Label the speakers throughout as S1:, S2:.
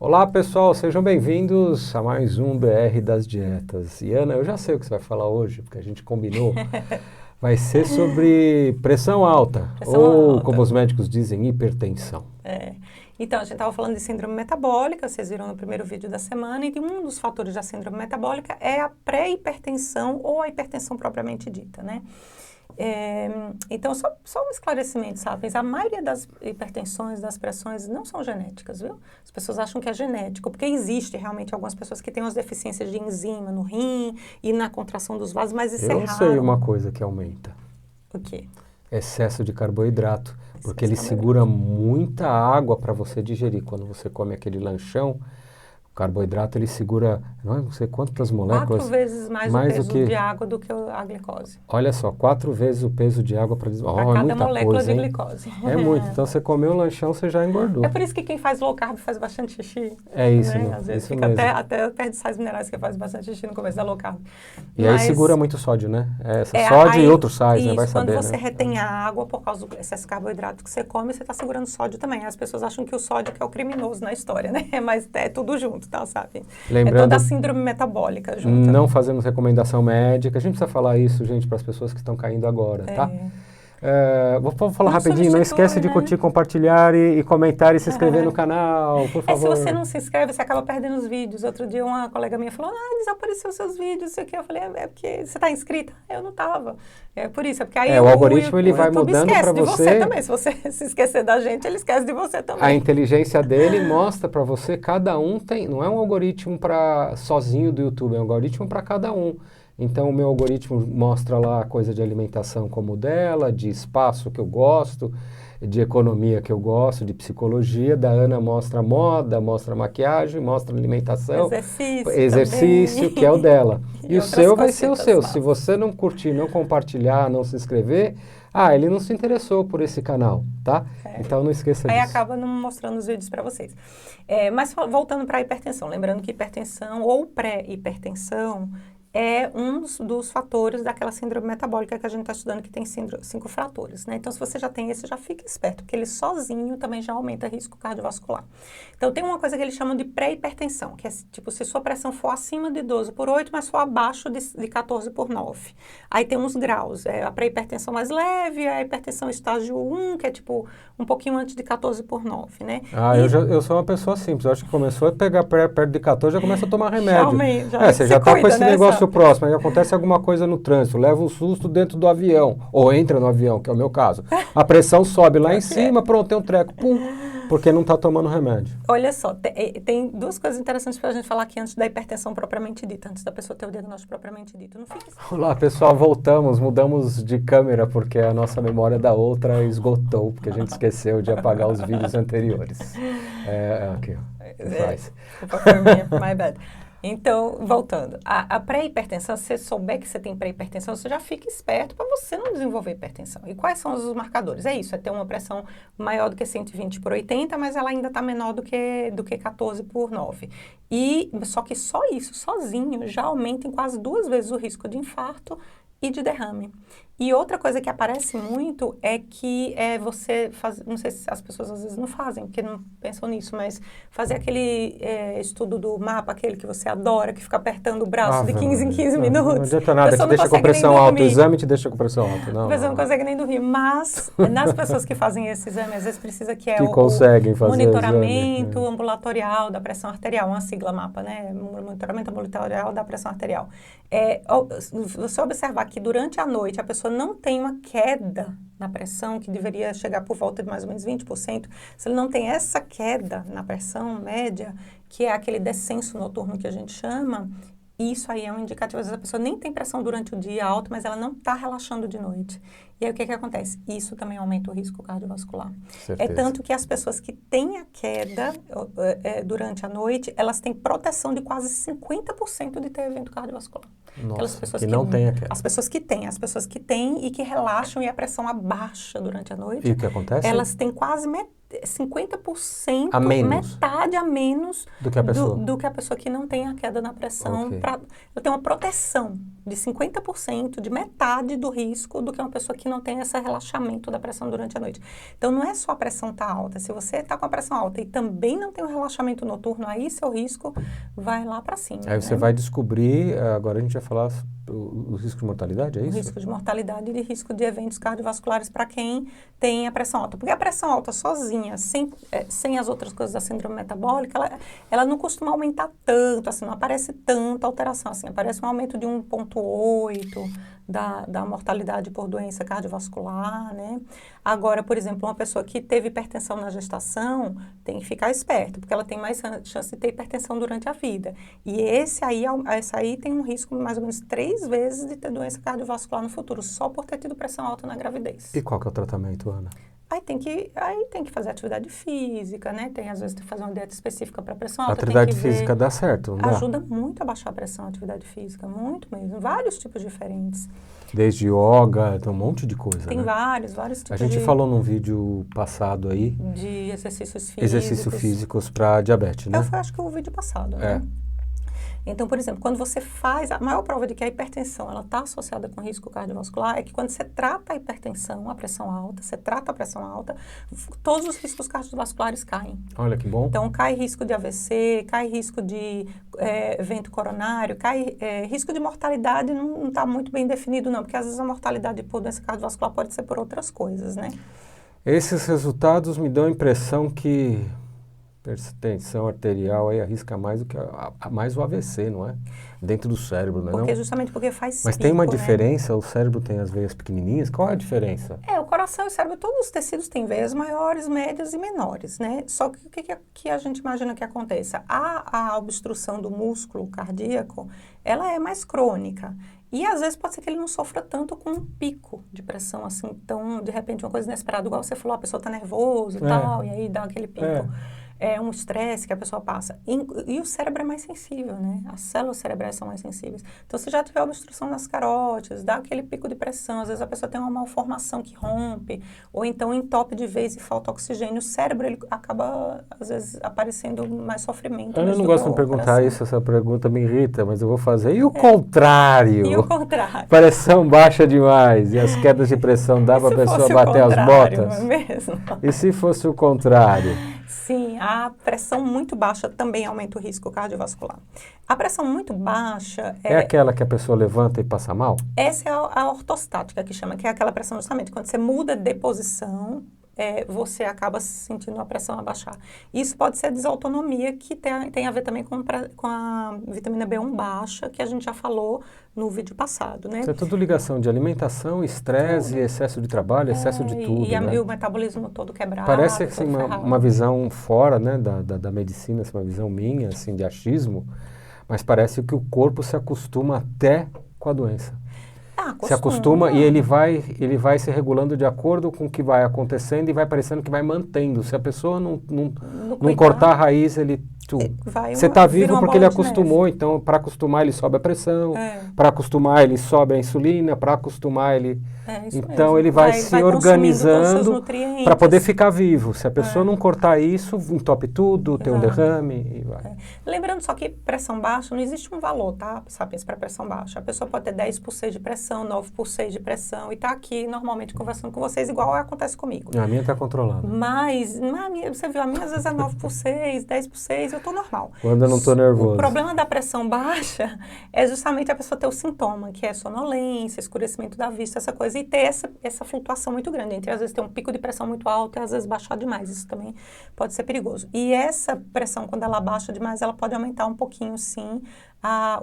S1: Olá pessoal, sejam bem-vindos a mais um BR das Dietas. E Ana, eu já sei o que você vai falar hoje, porque a gente combinou. Vai ser sobre pressão alta, como os médicos dizem, hipertensão.
S2: Então, a gente estava falando de síndrome metabólica, vocês viram no primeiro vídeo da semana, e um dos fatores da síndrome metabólica é a pré-hipertensão ou a hipertensão propriamente dita, né? Então, só um esclarecimento, sabe? A maioria das hipertensões, das pressões, não são genéticas, viu? As pessoas acham que é genético, porque existe realmente algumas pessoas que têm umas deficiências de enzima no rim e na contração dos vasos, mas isso é raro.
S1: Eu sei uma coisa que aumenta.
S2: O quê?
S1: Excesso de carboidrato, porque ele segura muita água para você digerir. Quando você come aquele lanchão, o carboidrato ele segura, não sei quantas moléculas.
S2: 4 vezes mais o peso de água do que a glicose.
S1: Olha só, 4 vezes o peso de água para
S2: cada molécula de glicose.
S1: É muito. Então você comeu um lanchão, você já engordou.
S2: É por isso que quem faz low carb faz bastante xixi.
S1: É isso,
S2: né?
S1: mesmo.
S2: Às vezes
S1: isso
S2: fica
S1: mesmo.
S2: até perde sais minerais que faz bastante xixi no começo da low carb.
S1: E aí segura muito sódio, né? Sódio e outros sais, né? Vai saber,
S2: quando você retém a água por causa do excesso de carboidrato que você come, você está segurando sódio também. As pessoas acham que o sódio que é o criminoso na história, né? Mas é tudo junto, tá, sabe?
S1: Lembrando,
S2: é toda a síndrome metabólica junto.
S1: Não fazemos recomendação médica. A gente precisa falar isso, gente, para as pessoas que estão caindo agora, tá? Vou falar rapidinho, não esquece de curtir, compartilhar e comentar e se inscrever no canal, por favor.
S2: Se você não se inscreve, você acaba perdendo os vídeos. Outro dia uma colega minha falou, desapareceu seus vídeos, isso aqui. Eu falei, é porque você está inscrita? Eu não estava. É por isso, é porque aí
S1: o algoritmo ele vai mudando para
S2: você também. Se você se esquecer da gente, ele esquece de você também.
S1: A inteligência dele mostra para você, cada um tem, não é um algoritmo para sozinho do YouTube, é um algoritmo para cada um. Então, o meu algoritmo mostra lá coisa de alimentação como o dela, de espaço que eu gosto, de economia que eu gosto, de psicologia. Da Ana mostra moda, mostra maquiagem, mostra alimentação. Exercício que é o dela. E o seu vai ser o seu. Se você não curtir, não compartilhar, não se inscrever, ele não se interessou por esse canal, tá? Então, não esqueça disso.
S2: Aí acaba não mostrando os vídeos para vocês. Mas voltando para a hipertensão, lembrando que hipertensão ou pré-hipertensão é um dos fatores daquela síndrome metabólica que a gente está estudando, que tem 5 fatores, né? Então, se você já tem esse, já fica esperto, porque ele sozinho também já aumenta risco cardiovascular. Então, tem uma coisa que eles chamam de pré-hipertensão, que é tipo, se sua pressão for acima de 12/8, mas for abaixo de 14/9. Aí tem uns graus, a pré-hipertensão mais leve, a hipertensão estágio 1, que é tipo um pouquinho antes de 14/9, né?
S1: Eu sou uma pessoa simples, eu acho que começou a pegar perto de 14, já começa a tomar remédio. Você já tá com esse negócio próximo, aí acontece alguma coisa no trânsito, leva um susto dentro do avião, ou entra no avião, que é o meu caso. A pressão sobe lá em cima, pronto, tem um treco, pum, porque não está tomando remédio.
S2: Olha só, tem 2 coisas interessantes para a gente falar aqui antes da hipertensão propriamente dita, antes da pessoa ter o diagnóstico propriamente dito. Não fique...
S1: Olá, pessoal, mudamos de câmera, porque a nossa memória da outra esgotou, porque a gente esqueceu de apagar os vídeos anteriores. Aqui, ó.
S2: Culpa foi minha, my bad. Então, voltando, a pré-hipertensão, se você souber que você tem pré-hipertensão, você já fica esperto para você não desenvolver hipertensão. E quais são os marcadores? É isso, é ter uma pressão maior do que 120/80, mas ela ainda está menor do que 14/9. Só que só isso, sozinho, já aumenta em quase 2 vezes o risco de infarto e de derrame. E outra coisa que aparece muito é que você faz, não sei se as pessoas às vezes não fazem, porque não pensam nisso, mas fazer aquele estudo do mapa, aquele que você adora, que fica apertando o braço de 15 em 15 minutos.
S1: Não adianta nada, te deixa com pressão alta, o exame te deixa com pressão alta.
S2: A pessoa não consegue nem dormir, mas nas pessoas que fazem esse exame, às vezes precisa que o monitoramento ambulatorial da pressão arterial, uma sigla mapa, né? Monitoramento ambulatorial da pressão arterial. Você observar que durante a noite a pessoa não tem uma queda na pressão, que deveria chegar por volta de mais ou menos 20%, se ele não tem essa queda na pressão média, que é aquele descenso noturno que a gente chama, isso aí é um indicativo. Às vezes a pessoa nem tem pressão durante o dia alto, mas ela não está relaxando de noite. E aí o que acontece? Isso também aumenta o risco cardiovascular.
S1: Certeza.
S2: É tanto que as pessoas que têm a queda durante a noite, elas têm proteção de quase 50% de ter evento cardiovascular.
S1: Nossa, pessoas que não têm a queda.
S2: As pessoas que têm e que relaxam e a pressão abaixa durante a noite.
S1: E o que acontece?
S2: Elas têm quase 50%
S1: a menos.
S2: Metade a menos
S1: do que a pessoa
S2: que não tem a queda na pressão. Ela tem uma proteção de 50%, de metade do risco do que uma pessoa que não tem esse relaxamento da pressão durante a noite. Então, não é só a pressão estar alta. Se você está com a pressão alta e também não tem um relaxamento noturno, aí seu risco vai lá para cima.
S1: Aí você vai descobrir, agora a gente vai falar o risco de mortalidade, é isso?
S2: O risco de mortalidade e risco de eventos cardiovasculares para quem tem a pressão alta. Porque a pressão alta sozinha, sem as outras coisas da síndrome metabólica, ela não costuma aumentar tanto, assim, não aparece tanta alteração, assim, aparece um aumento de 1,8 da mortalidade por doença cardiovascular, né? Agora, por exemplo, uma pessoa que teve hipertensão na gestação tem que ficar esperto, porque ela tem mais chance de ter hipertensão durante a vida. E esse aí tem um risco mais ou menos 3 vezes de ter doença cardiovascular no futuro, só por ter tido pressão alta na gravidez.
S1: E qual que é o tratamento, Ana?
S2: Aí tem que fazer atividade física, né? Às vezes tem que fazer uma dieta específica para pressão alta.
S1: A atividade física dá certo, não dá?
S2: Ajuda muito a baixar a pressão, a atividade física, muito mesmo. Vários tipos diferentes.
S1: Desde yoga, tem um monte de coisa,
S2: tem,
S1: né?
S2: vários tipos.
S1: A gente falou num vídeo passado aí.
S2: De exercícios físicos.
S1: Exercícios físicos para diabetes, né?
S2: Foi, acho que o vídeo passado, né? Então, por exemplo, quando você faz... A maior prova de que a hipertensão ela está associada com risco cardiovascular é que quando você trata a hipertensão, a pressão alta, você trata a pressão alta, todos os riscos cardiovasculares caem.
S1: Olha que bom.
S2: Então, cai risco de AVC, cai risco de evento coronário, cai risco de mortalidade, não está muito bem definido não, porque às vezes a mortalidade por doença cardiovascular pode ser por outras coisas, né?
S1: Esses resultados me dão a impressão que tensão arterial aí arrisca mais do que mais o AVC, não é? Dentro do cérebro, não é?
S2: Porque justamente porque faz
S1: Mas
S2: pico,
S1: tem uma
S2: né?
S1: diferença? O cérebro tem as veias pequenininhas? Qual é a diferença?
S2: O coração e o cérebro, todos os tecidos têm veias maiores, médias e menores, né? Só que o que a gente imagina que aconteça? A obstrução do músculo cardíaco, ela é mais crônica. E às vezes pode ser que ele não sofra tanto com um pico de pressão, assim, então, de repente, uma coisa inesperada, igual você falou, a pessoa está nervosa e tal, e aí dá aquele pico. É um estresse que a pessoa passa. E o cérebro é mais sensível, né? As células cerebrais são mais sensíveis. Então, se já tiver obstrução nas carótidas, dá aquele pico de pressão, às vezes a pessoa tem uma malformação que rompe, ou então entope de vez e falta oxigênio. O cérebro, ele acaba, às vezes, aparecendo mais sofrimento.
S1: Eu não gosto de perguntar isso, essa pergunta me irrita, mas eu vou fazer. E o contrário?
S2: E o contrário?
S1: Pressão baixa demais e as quedas de pressão dá para a pessoa bater as botas?
S2: Não é mesmo?
S1: E se fosse o contrário?
S2: Sim, a pressão muito baixa também aumenta o risco cardiovascular. A pressão muito baixa...
S1: É aquela que a pessoa levanta e passa mal?
S2: Essa é a ortostática que chama, que é aquela pressão justamente quando você muda de posição, você acaba sentindo a pressão abaixar. Isso pode ser a desautonomia, que tem a ver também com a vitamina B1 baixa, que a gente já falou no vídeo passado, né?
S1: Isso é tudo ligação de alimentação, estresse, excesso de trabalho, excesso de tudo, né?
S2: E o metabolismo todo quebrado.
S1: Parece assim, uma visão fora, né, da medicina, uma visão minha, assim, de achismo, mas parece que o corpo se acostuma até com a doença. Se acostuma e ele vai se regulando de acordo com o que vai acontecendo e vai parecendo que vai mantendo. Se a pessoa não cortar a raiz, você está vivo porque ele acostumou, então para acostumar ele sobe a pressão, para acostumar ele sobe a insulina, para acostumar ele... então mesmo. Ele vai se organizando para poder ficar vivo. Se a pessoa não cortar isso, entope tudo, tem um derrame e vai.
S2: Lembrando só que pressão baixa, não existe um valor, tá? Sabe, para pressão baixa. A pessoa pode ter 10/6 de pressão, 9/6 de pressão e tá aqui normalmente conversando com vocês igual acontece comigo.
S1: A minha está controlada.
S2: Mas, você viu, a minha às vezes é 9/6, 10/6, eu tô normal.
S1: Quando eu não tô nervoso.
S2: O problema da pressão baixa é justamente a pessoa ter o sintoma, que é sonolência, escurecimento da vista, essa coisa, e ter essa flutuação muito grande, entre às vezes ter um pico de pressão muito alto e às vezes baixar demais, isso também pode ser perigoso. E essa pressão, quando ela baixa demais, ela pode aumentar um pouquinho, sim,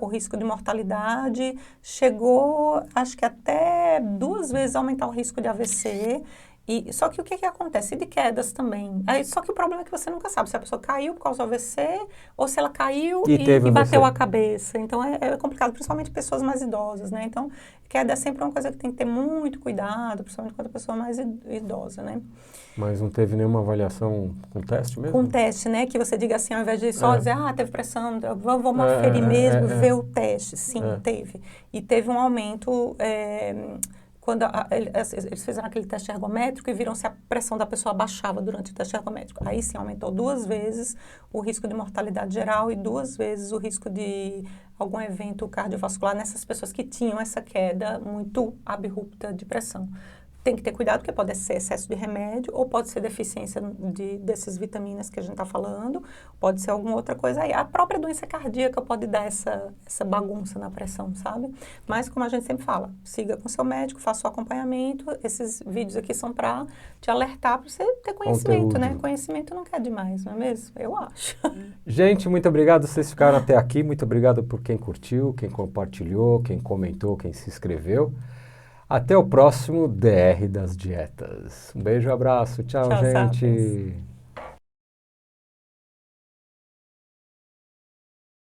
S2: o risco de mortalidade, chegou, acho que até 2 vezes aumentar o risco de AVC. Só que o que acontece? E de quedas também. Só que o problema é que você nunca sabe se a pessoa caiu por causa do AVC ou se ela caiu e bateu a cabeça. Então, é complicado, principalmente pessoas mais idosas, né? Então, queda é sempre uma coisa que tem que ter muito cuidado, principalmente quando a pessoa é mais idosa, né?
S1: Mas não teve nenhuma avaliação com teste mesmo?
S2: Com teste, né? Que você diga assim, ao invés de só dizer, teve pressão, vamos aferir mesmo, ver o teste. Sim, teve. E teve um aumento... quando eles fizeram aquele teste ergométrico e viram se a pressão da pessoa baixava durante o teste ergométrico. Aí sim, aumentou 2 vezes o risco de mortalidade geral e 2 vezes o risco de algum evento cardiovascular nessas pessoas que tinham essa queda muito abrupta de pressão. Tem que ter cuidado, porque pode ser excesso de remédio ou pode ser deficiência dessas vitaminas que a gente está falando, pode ser alguma outra coisa aí. A própria doença cardíaca pode dar essa bagunça na pressão, sabe? Mas, como a gente sempre fala, siga com seu médico, faça o acompanhamento. Esses vídeos aqui são para te alertar, para você ter conhecimento, né? Conhecimento não quer demais, não é mesmo? Eu acho.
S1: Gente, muito obrigado. Vocês ficaram até aqui. Muito obrigado por quem curtiu, quem compartilhou, quem comentou, quem se inscreveu. Até o próximo DR das Dietas. Um beijo, abraço. Tchau,
S2: Tchau,
S1: gente.
S2: Sapiens.